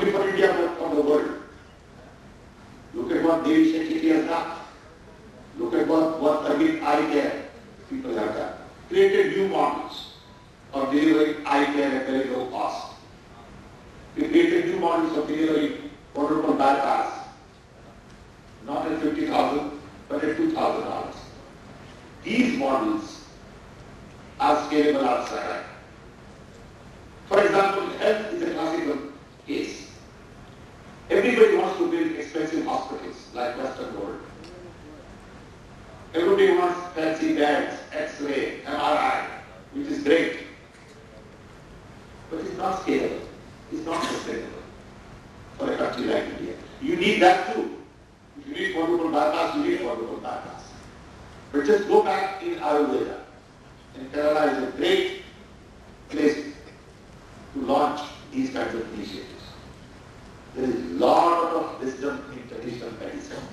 only for India but for the world. Look at what Devi Shetty has done. Look at what Arvind eye care people have done. Created new models of delivering eye care at very low cost. We created new models of delivering quadruple bypass, not at $50,000, but at $2,000. These models are scalable outside. For example, health is a classical case. Everybody wants to build expensive hospitals like Western world. Everybody wants fancy beds, X-ray, MRI, which is great. But it's not scalable. It's not sustainable for a country like India. You need that too. If you need quadruple bypass, you need quadruple bypass. But just go back in Ayurveda. And Kerala is a great place to launch these kinds of initiatives. There is a lot of wisdom in traditional medicine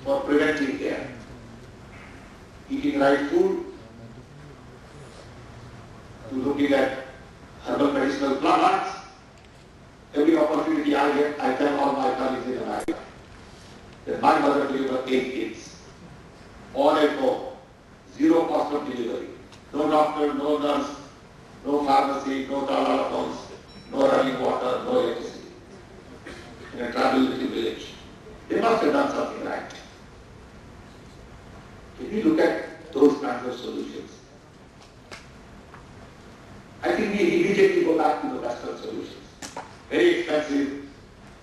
for preventive care. Eating right food, to looking at herbal medicinal plants. Every opportunity I get, I tell all my colleagues in America that my mother delivered 8 kids. All at home, zero cost of delivery. No doctor, no nurse, no pharmacy, no telephones, no running water, no electricity. In a tribal little village. They must have done something right. If you look at those kinds of solutions, I think we immediately go back to the Western solutions. Very expensive.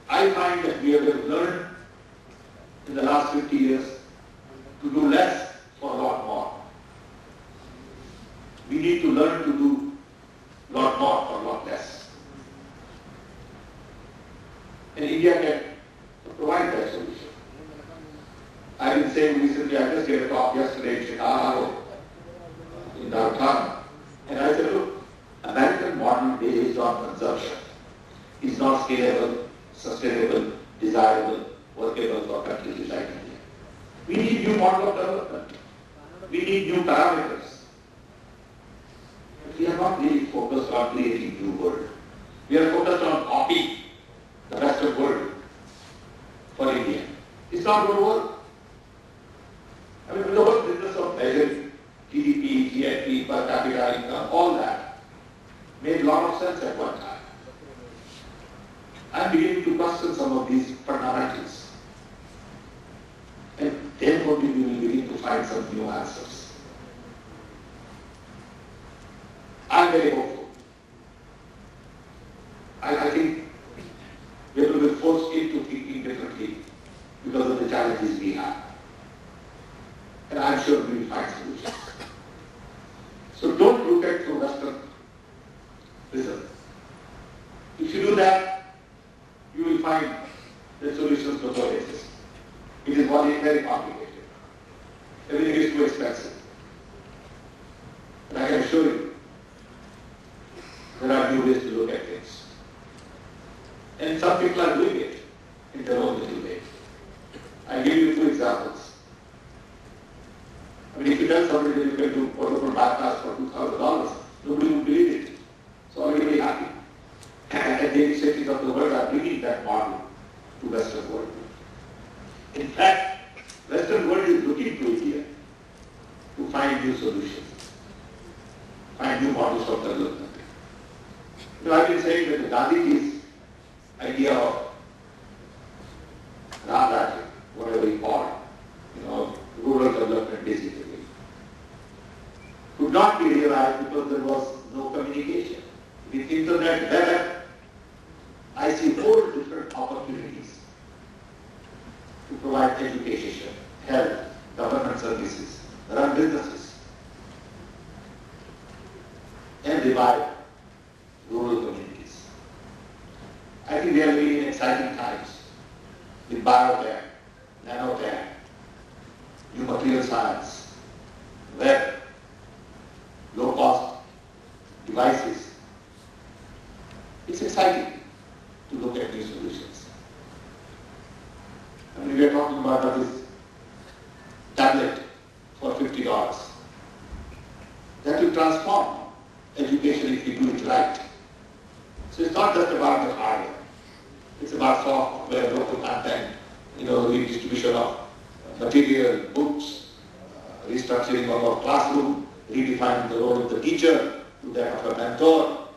I find that we have learned in the last 50 years to do less for a lot more. We need to learn to do a lot more for a lot less. And India can provide that solution. I've been saying recently, I just gave a talk yesterday in Chicago, in downtown, and I said, look, American model based on consumption is not scalable, sustainable, desirable, workable for countries like India. We need new model of development. We need new parameters. But we are not really focused on creating new world. We are focused on copying the Western world for India. It's not going to work. I mean, the whole business of measuring GDP, GNP, per capita income, all that made a lot of sense at one time. I'm beginning to question some of these fundamentals. And then only we will begin to find some new answers. I'm very hopeful. I think we will be forced into thinking differently because of the challenges we have. And I'm sure we will find solutions. So don't look at through Western prism. If you do that, you will find the solutions to all exist. It is very complicated. Everything is too expensive. And I can assure you, there are new ways to look at things. And some people are doing it in their own little way. I'll give you 2 examples. I mean, if you tell somebody that you can do quadruple bypass for $2,000, nobody will believe it. So are very happy. And the initiatives of the world are bringing that model to Western world. In fact, Western world is looking to India to find new solutions, find new models of development. You know, I've been saying that the Gandhiji's idea of Raj, whatever he called, rural development basically, could not be realized because there was no communication. With internet developed, I see 4 different opportunities to provide education, health, government services, run businesses, and revive rural communities. I think we are living in exciting times with biotech, nanotech, new material science, web, low-cost devices. It's exciting to look at new solutions. I mean, we are talking about this tablet for $50. That will transform education if you do it right. So it's not just about the hardware. part5 local content, redistribution of material, books, restructuring of our classroom, redefining the role of the teacher to that of a mentor.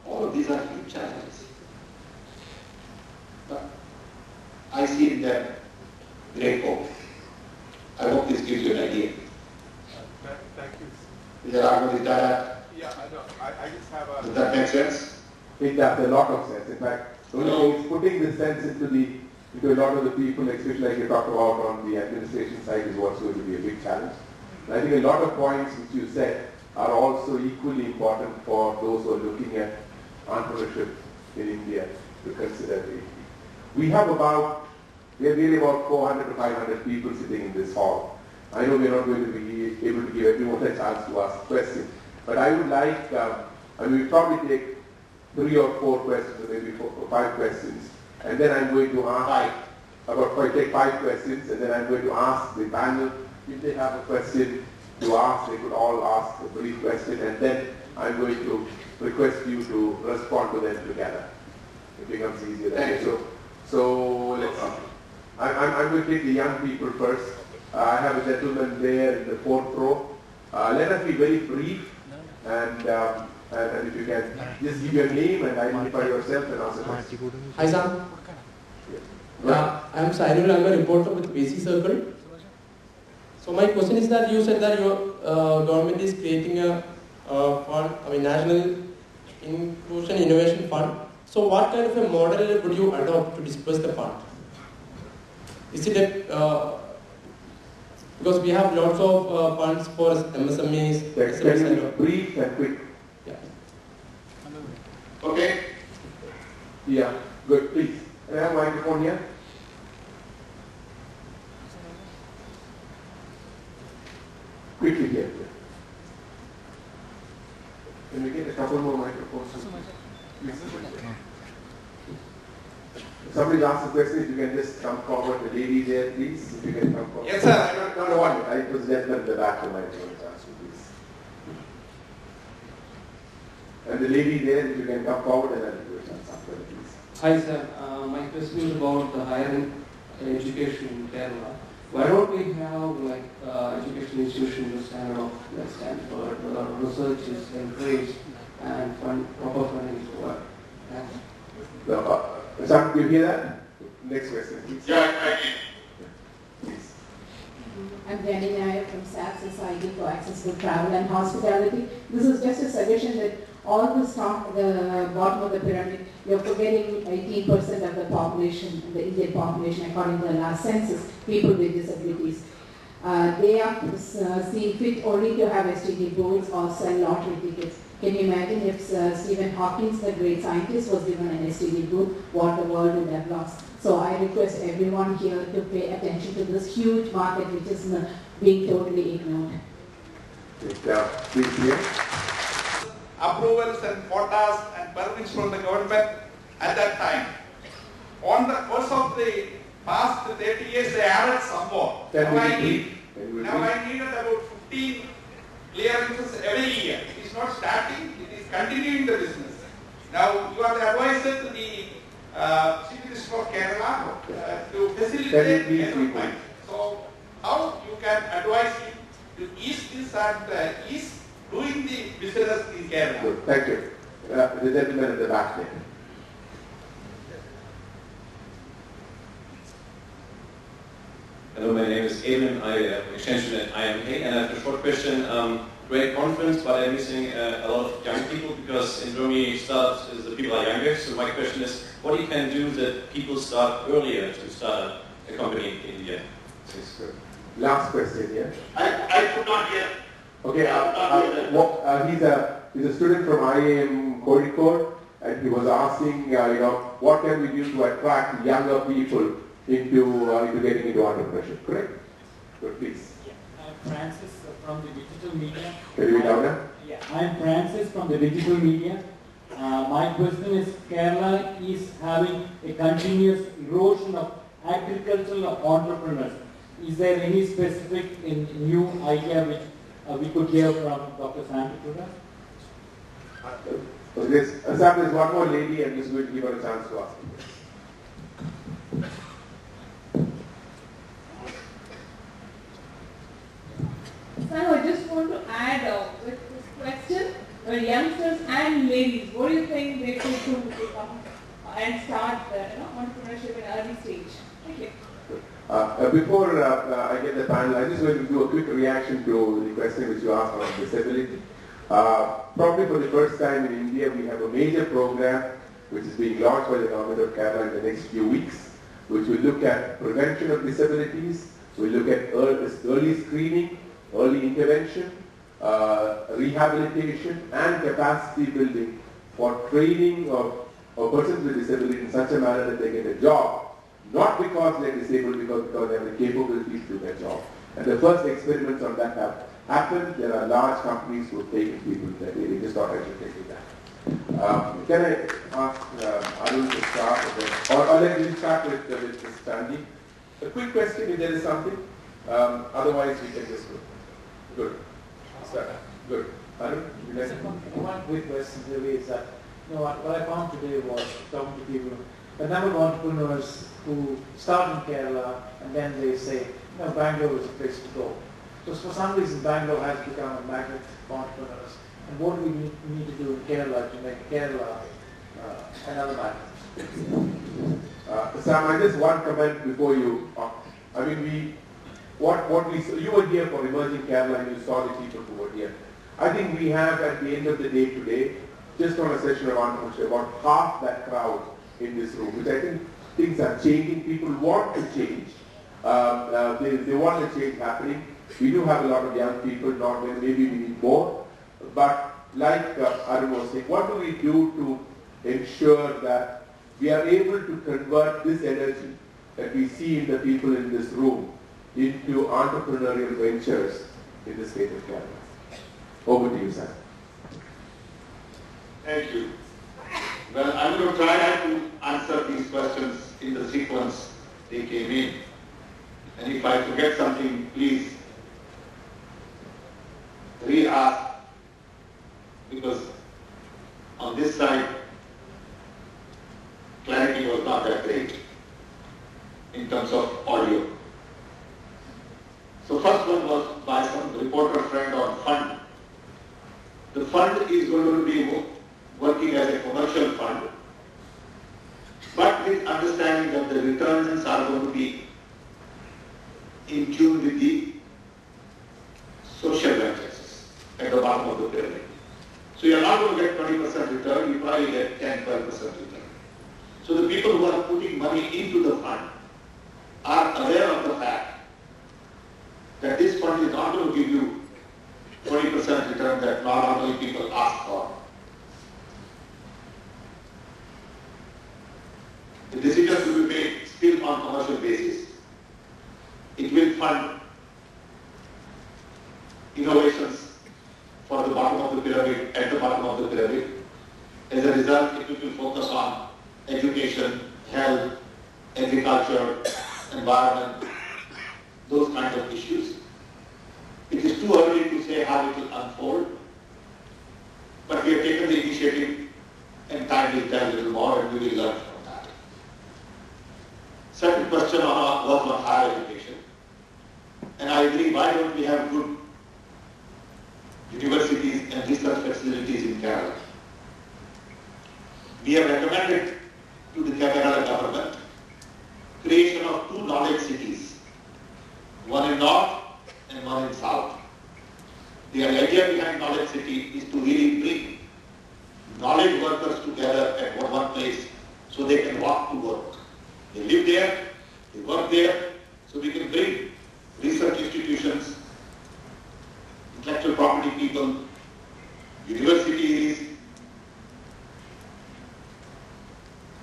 All of these are huge challenges. But I see in them great hope. I hope this gives you an idea. Thank you. Is that Yeah, I know. I just have a... Does that make sense? It does a lot of sense. In fact, the only thing is putting this sense into a lot of the people, especially like you talked about on the administration side, is what's going to be a big challenge. And I think a lot of points which you said are also equally important for those who are looking at entrepreneurship in India to consider. We have really about 400 to 500 people sitting in this hall. I know we're not going to be able to give everyone a chance to ask questions, but I would like, we'll probably take 3 or 4 questions, or maybe 4 or 5 questions, and then I'm going to ask, take 5 questions, and then I'm going to ask the panel if they have a question to ask. They could all ask a brief question, and then I'm going to request you to respond to them together. It becomes easier that way. So let's see. I'm going to take the young people first. I have a gentleman there in the 4th row. Let us be very brief, and if you can just give your name and identify yourself and ask a question. Hi, Sam. I'm Sairul. I'm a reporter with BC Circle. So my question is that you said that your government is creating a fund, National Inclusion Innovation Fund. So what kind of a model would you adopt to disperse the fund? Is it a, because we have lots of funds for MSMEs. Can you brief and quick? Yeah. Okay. Yeah, good, please. Can I have a microphone here? Quickly here. Can we get a couple more microphones? Please. If somebody asks a question, if you can just come forward. The lady there, please. If you can come forward. Yes, sir. I don't know what. I was gentleman in the back of my answer, please. And the lady there, if you can come forward, and I'll do it after, please. Hi sir, my question is about the higher education in Kerala. Why don't we have education institutions the standard of Stanford, where research is encouraged and proper funding is provided? Thanks. Sam, do you hear that? Next question, please. Yeah, I can. Please. I'm Jenny Nair from SAP Society for Accessible Travel and Hospitality. This is just a suggestion that all this from the bottom of the pyramid, you're forgetting 18% of the population, the Indian population, according to the last census, people with disabilities. They are seen fit only to have STD boards or sell lottery tickets. Can you imagine if Stephen Hawking, the great scientist, was given an STD booth, what the world would have lost? So I request everyone here to pay attention to this huge market which is being totally ignored. Please, here. Approvals and quotas and permits from the government at that time. On the course of the past 30 years, they added some more. Now I needed about 15 clearances every year. It is not starting, it is continuing the business. Now you are the advisor to the Chief Minister of Kerala to facilitate development. So how you can advise him to ease this and ease doing the business in Kerala? Good, thank you. The gentleman in the back there. Hello, my name is Eamon. I am extension at IMK, and I have a short question. Great conference, but I'm missing a lot of young people because in Germany the people are younger. So my question is, what you can do that people start earlier to start a company in India? Yes, last question, yeah. I could not hear. Okay, he's a student from IIM Kozhikode, and he was asking, what can we do to attract younger people into getting into entrepreneurship, correct? Good, please. Yeah, I'm Francis from the digital media. Can you be louder? Yeah, I'm Francis from the digital media. My question is, Kerala is having a continuous erosion of agricultural entrepreneurs. Is there any specific new idea which we could hear from Dr. Santaputa? There's one more lady, and just going to give her a chance to ask. Sam, I just want to add with this question, youngsters and ladies, what do you think they should do to come and start entrepreneurship at early stage? Thank you. Before I get the panel, I just want to do a quick reaction to the question which you asked on disability. Probably for the first time in India, we have a major program which is being launched by the government of Kerala in the next few weeks, which will look at prevention of disabilities, will look at early screening, early intervention, rehabilitation and capacity building for training of persons with disability in such a manner that they get a job, not because they're disabled, because they have the capabilities to do their job. And the first experiments on that have happened. There are large companies who have taken people that way. They just thought I should take that. Can I ask Arun to start, or let me start with Mr. Tanji? A quick question, if there is something. Otherwise, we can just go. Good. Start. Good. Arun, you like one quick question really is that, what I found today was talking to people, a number of entrepreneurs who start in Kerala and then they say, Bangalore is a place to go. So for some reason, Bangalore has become a magnet for entrepreneurs. And what do we need to do in Kerala to make Kerala another magnet? Sam, I just one comment before you. I mean, you were here for Emerging Kerala and you saw the people who were here. I think we have at the end of the day today, just on a session of entrepreneurship, about half that crowd in this room, which I think things are changing. People want to change. They want the change happening. We do have a lot of young people, not maybe we need more. But like Arun was saying, what do we do to ensure that we are able to convert this energy that we see in the people in this room into entrepreneurial ventures in the state of Kerala? Over to you, Sam. Thank you. Well, I'm going to try to answer these questions in the sequence they came in. And if I forget something, please re-ask, because on this side, clarity was not that great in terms of audio. So first one was by some reporter friend on fund. The fund is going to be working as a commercial fund, but with understanding that the returns are going to be in tune with the social ventures at the bottom of the pyramid. So you are not going to get 20% return, you probably get 10-12% return. So the people who are putting money into the fund are aware of the fact that this fund is not going to give you 20% return that normally people ask for. The decisions will be made still on commercial basis. It will fund innovations for the bottom of the pyramid, at the bottom of the pyramid. As a result, it will focus on education, health, agriculture, environment, those kinds of issues. It is too early to say how it will unfold, but we have taken the initiative and time will tell a little more and we will learn from that. Second question was on higher education. And I agree, why don't we have good universities and research facilities in Kerala? We have recommended to the Kerala government creation of 2 knowledge cities, one in north and one in south. The idea behind knowledge city is to really bring knowledge workers together at one place so they can walk to work. They live there, they work there, so we can bring research institutions, intellectual property people, universities,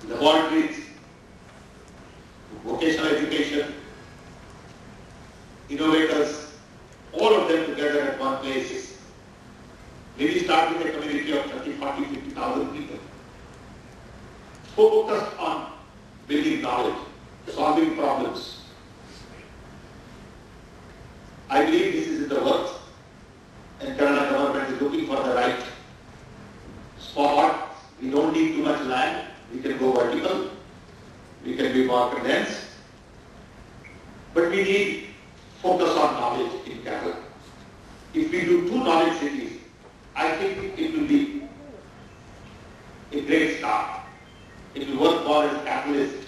laboratories, vocational education, innovators, all of them together at one place. Maybe start with a community of 30, 40, 50,000 people. Focused on building knowledge, solving problems. I believe this is in the works, and Kerala government is looking for the right spot. We don't need too much land. We can go vertical. We can be more condensed. But we need focus on knowledge in Kerala. If we do 2 knowledge cities, I think it will be a great start. It will work more as a catalyst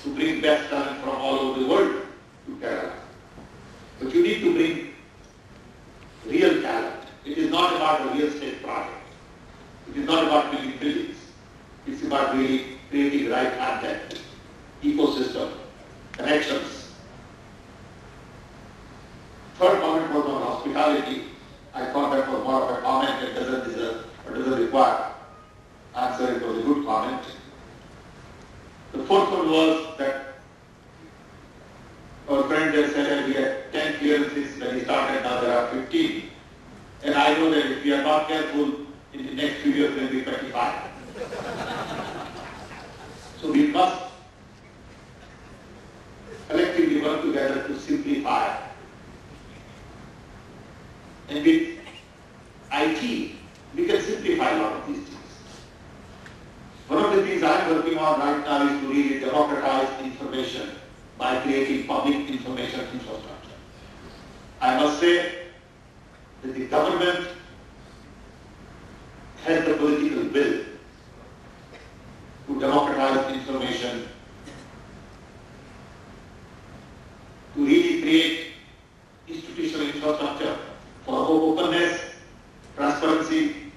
to bring best talent from all over the world to Kerala. But you need to bring real talent. It is not about a real estate project. It is not about building buildings. It's about really creating the right content, ecosystem, connections. Third comment was on hospitality. I thought that was more of a comment that doesn't deserve or doesn't require answer. It was a good comment. The fourth one was that our friend there said that we had 10 clearances when he started, now there are 15. And I know that if we are not careful, in the next few years there will be 25. So we must collectively work together to simplify. And with IT, we can simplify a lot of these things. One of the things I'm working on right now is to really democratize information by creating public information infrastructure. I must say that the government has the political will to democratize information, to really create institutional infrastructure for openness, transparency,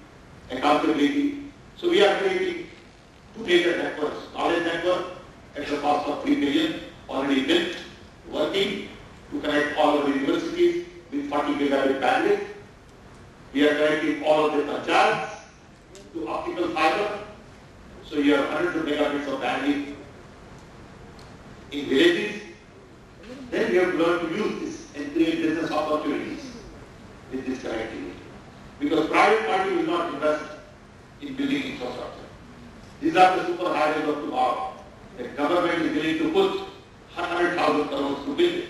accountability. So we are creating 2 major networks. Knowledge network at the cost of 3 billion, already built, working to connect all of the universities with 40 gigabit bandwidth. We are connecting all of the panchayats to optical fiber. So you have hundreds of megabits of bandwidth in villages. Then we have to learn to use this and create business opportunities with this connectivity. Because private party will not invest in building infrastructure. These are the super highways of tomorrow. The government is willing to put 100,000 crores to build it.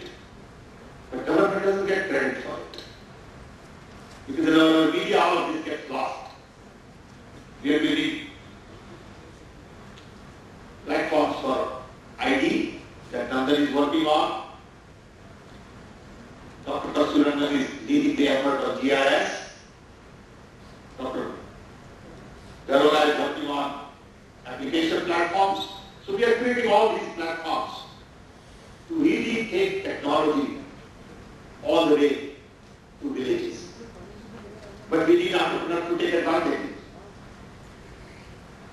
But government doesn't get credit for it. Because in our media, all of this gets lost. We are building platforms for ID that Nandan is working on. Dr. Kasurandan is leading the effort on GIS. Dr. Garola is working on application platforms. So we are creating all these platforms to really take technology all the way to villages. But we need entrepreneurs to take advantage.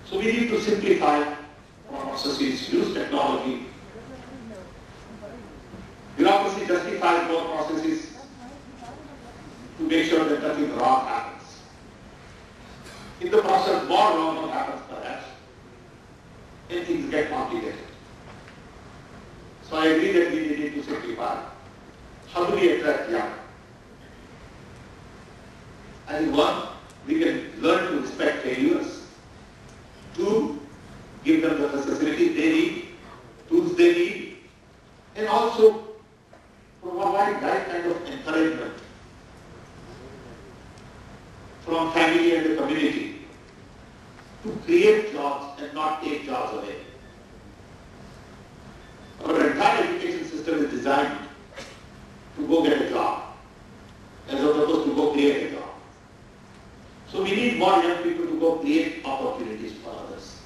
So we need to simplify processes, use technology. Bureaucracy justifies more processes to make sure that nothing wrong happens. In the process, more wrong happens perhaps, and things get complicated. So I agree that we need to simplify. How do we attract young? I think 1, we can learn to respect failures. 2, give them the facilities they need, tools they need, and also provide that kind of encouragement from family and the community to create jobs and not take jobs away. Our entire education system is designed to go get a job as opposed to go create a job. So we need more young people to go create opportunities for others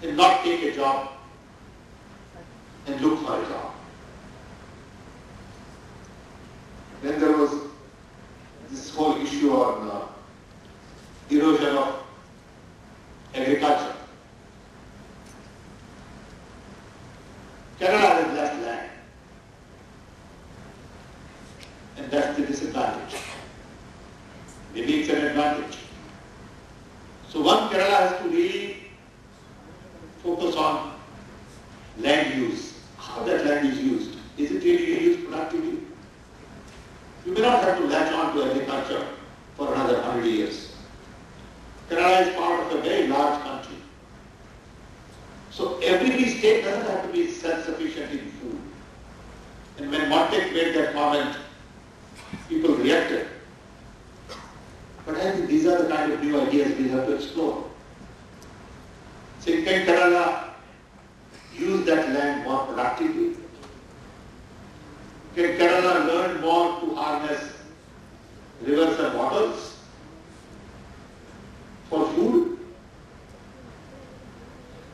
and not take a job and look for a job. Then there was this whole issue on erosion of agriculture. Kerala has less land, and that's the disadvantage. Maybe it's an advantage. So one, Kerala has to really focus on land use, how that land is used. Is it really used productively? You may not have to latch on to agriculture for another 100 years. Kerala is part of a very large country. So every state doesn't have to be self-sufficient in food. And when Montek made that comment, people reacted. But I think these are the kind of new ideas we have to explore. So can Kerala use that land more productively? Can Kerala learn more to harness rivers and waters for food?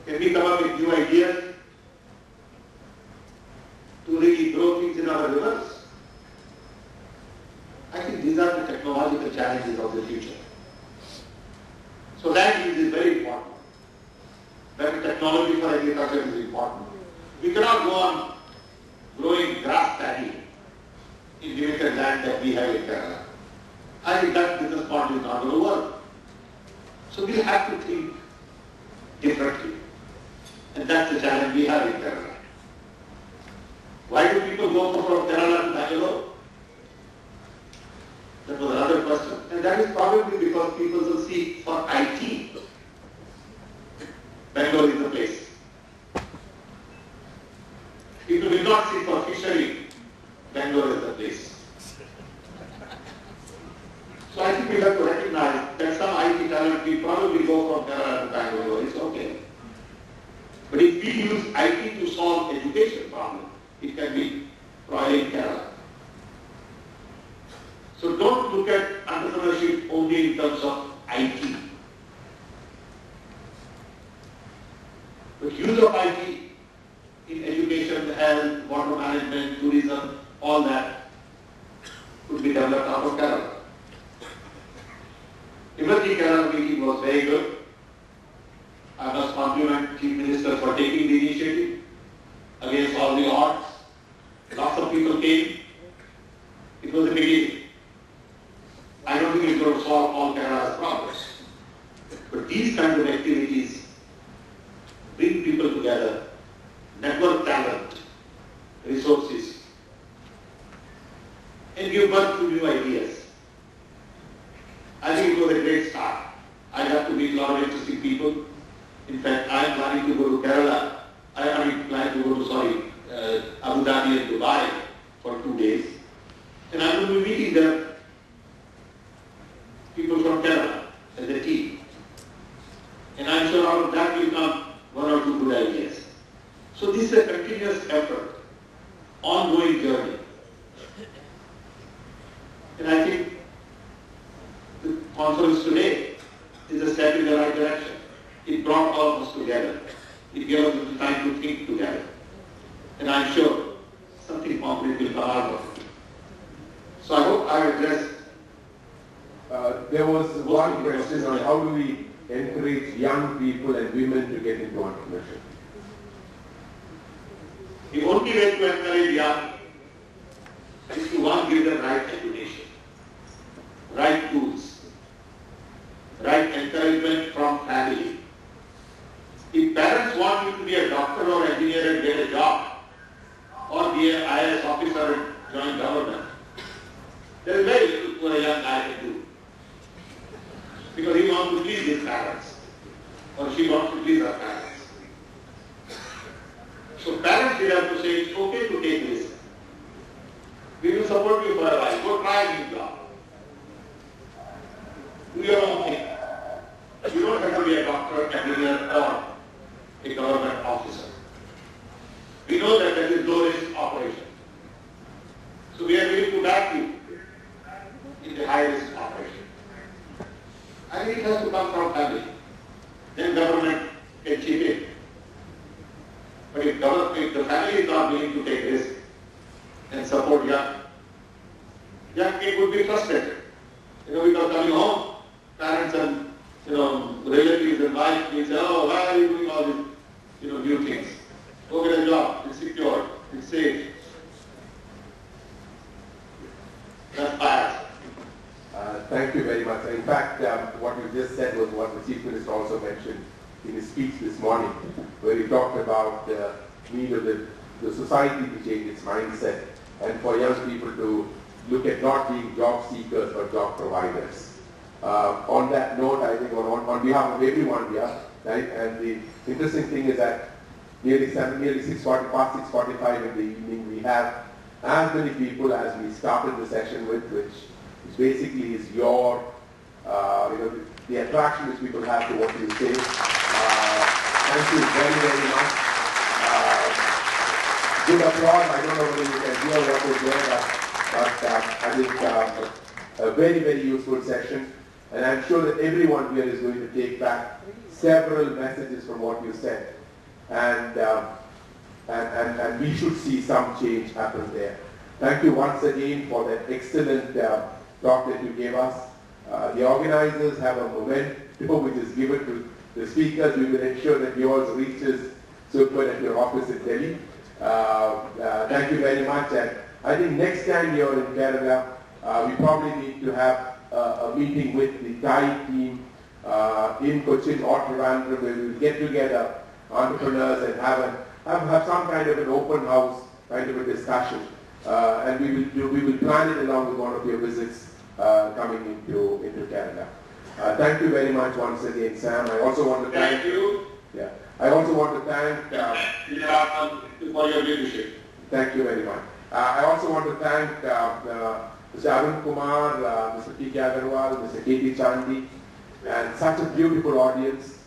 Can we come up with new ideas to really grow things in our rivers? I think these are the technological challenges of the future. So land use is very important. Better technology for agriculture is important. We cannot go on growing grass paddy in limited land that we have in Kerala. I think that business model is not going to work. So we have to think differently. And that's the challenge we have in Kerala. Why do people go from Kerala to Bangalore? That was another question. And that is probably because people will seek for IT. Bangalore is the place. People will not seek for fishery. Bangalore is the place. So I think we have to recognize that some IT talent will probably go from Kerala to Bangalore. It's okay. But if we use IT to solve education problem, it can be probably in Kerala. So don't look at entrepreneurship only in terms of IT. But use of IT in education, health, water management, tourism, all that could be developed out of Kerala. Emerging Kerala meeting was very good. I must compliment Chief Minister for taking the initiative against all the odds. Lots of people came. It was a beginning. I don't think it's going to solve all Kerala's problems. But these kinds of activities bring people together, network talent, resources, and give birth to new ideas. I think it was a great start. I have to meet a lot of interesting people. In fact, I am planning to go to Kerala. I am planning to go to, Abu Dhabi and Dubai for 2 days. And I am going to be meeting there people from Kerala as a team. And I'm sure out of that will come 1 or 2 good ideas. So this is a continuous effort, ongoing journey. And I think the conference today is a step in the right direction. It brought all of us together. It gave us the time to think together. And I'm sure something concrete will come out of it. So I hope I addressed. There was one question on how do we encourage young people and women to get into entrepreneurship? The only way to encourage young is to one, give them right education, right tools, right encouragement from family. If parents want you to be a doctor or engineer and get a job, or be an IAS officer and join government, there is very little for a young guy to do. Because he wants to please his parents, or she wants to please her parents. So parents will have to say, it's okay to take risk. We will support you for a while. Go try a new job. Do your own thing. You don't have to be a doctor, engineer, or a government officer. We know that that is low-risk operation. So we are willing to back you in the high-risk operation. I think it has to come from family. Then government can chip in. But if the family is not willing to take risk and support young kids would be frustrated. Because coming home, parents and relatives and wives will say, oh, why are you doing all these new things? Go get a job, it's secure, it's safe. That's bias. Thank you very much. In fact, what you just said was what the Chief Minister also mentioned in his speech this morning, where he talked about the need of the society to change its mindset and for young people to look at not being job seekers but job providers. On that note, I think on behalf of everyone here, right, and the interesting thing is that nearly 6:40, past 6:45 in the evening, we have as many people as we started the session with, which basically is your, the attraction which people have to what you say. Thank you very, very much. Good applause. I don't know whether you can hear what was there, but I think a very, very useful session. And I'm sure that everyone here is going to take back several messages from what you said. And we should see some change happen there. Thank you once again for that excellent talk that you gave us. The organizers have a memento which is given to the speakers. We will ensure that yours reaches Super at your office in Delhi. Thank you very much. And I think next time you're in Kerala, we probably need to have a meeting with the Thai team in Cochin or Trivandrum, where we will get together entrepreneurs and have some kind of an open house kind of a discussion. And we will plan it along with one of your visits coming into Kerala. Thank you very much once again, Sam. I also want to thank you. Yeah. I also want to thank for your leadership. Thank you very much. I also want to thank Mr. Arun Kumar, Mr. T. K. Agarwal, Mr. K. T. Chandi, and such a beautiful audience,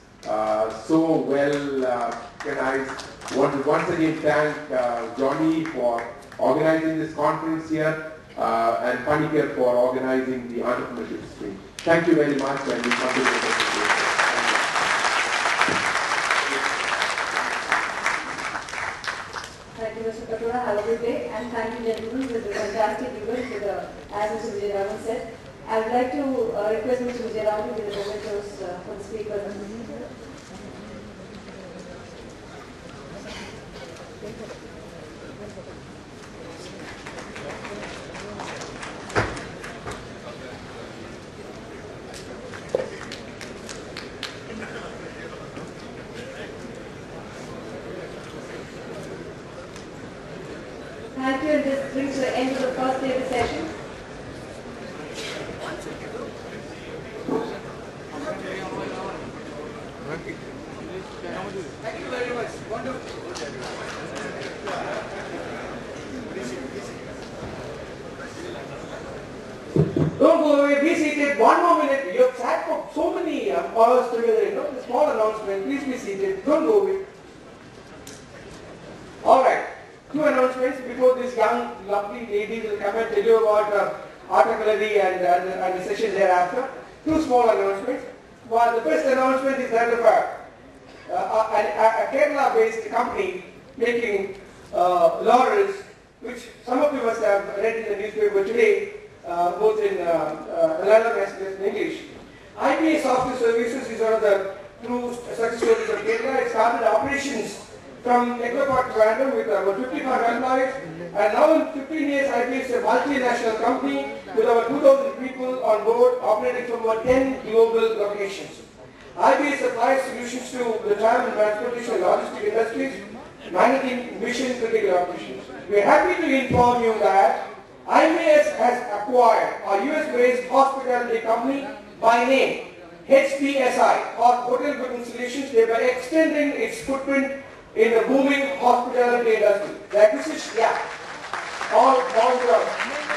so well organized. I want to once again thank Johnny for organizing this conference here, and Panikar for organizing the entrepreneurship stream. Thank you very much, and we continue with the Thank you, Mr. Katura. Have a good day. And thank you, gentlemen, for the fantastic event. As Mr. Vijayaraman said, I would like to request Mr. Vijayaraman to give the mementos for the speaker. Thank you, and this brings to the end of the first day of the session. Thank you very much. Wonderful. Don't go away, be seated. One more minute. You have sat for so many hours together, the small announcement. Please be seated. Don't go away. Alright. Two announcements before this young, lovely lady will come and tell you about art gallery and the session thereafter. Two small announcements. One, the first announcement is that of a Kerala-based company making laurels, which some of you must have read in the newspaper today, both in Malayalam as well as in English. IPA Software Services is one of the true success stories of Kerala. It started operations from Equipart Trivandrum with about 55 employees, and now in 15 years IPA is a multinational company with over 2,000 people on board, operating from about 10 global locations. IPA supplies solutions to the travel and transportation and logistic industries, managing mission critical operations. We are happy to inform you that IPA has acquired a US-based hospitality company by name HPSI, or Hotel Booking Solutions, thereby extending its footprint in the booming hospitality industry. The acquisition,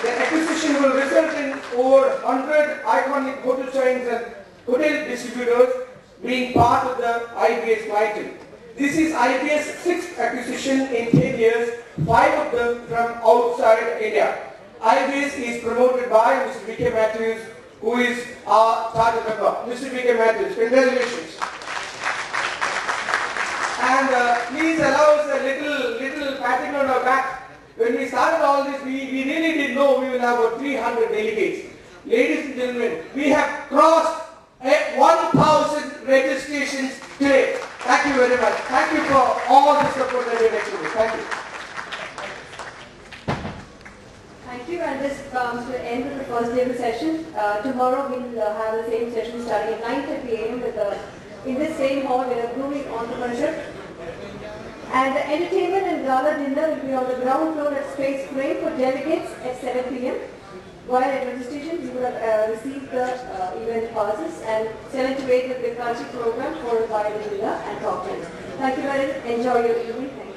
the acquisition will result in over 100 iconic hotel chains and hotel distributors being part of the IBS clientele. This is IBS' 6th acquisition in 10 years, 5 of them from outside India. IBS is promoted by Mr. V.K. Matthews, who is our charter member. Mr. V.K. Matthews, congratulations. And please allow us a little patting on our back. When we started all this, we really didn't know we will have about 300 delegates. Ladies and gentlemen, we have crossed 1,000 registrations today. Thank you very much. Thank you for all the support that you have given. Thank you. Thank you, and this comes to the end of the first day of the session. Tomorrow we will have the same session starting at 9:30 a.m. in this same hall with a booming entrepreneurship. And the entertainment and gala dinner will be on the ground floor at Space Crane for delegates at 7 p.m. While at registration, you would have received the event passes and 7 to 8 will be a culture program followed by the dinner and cocktails. Thank you very much. Enjoy your evening.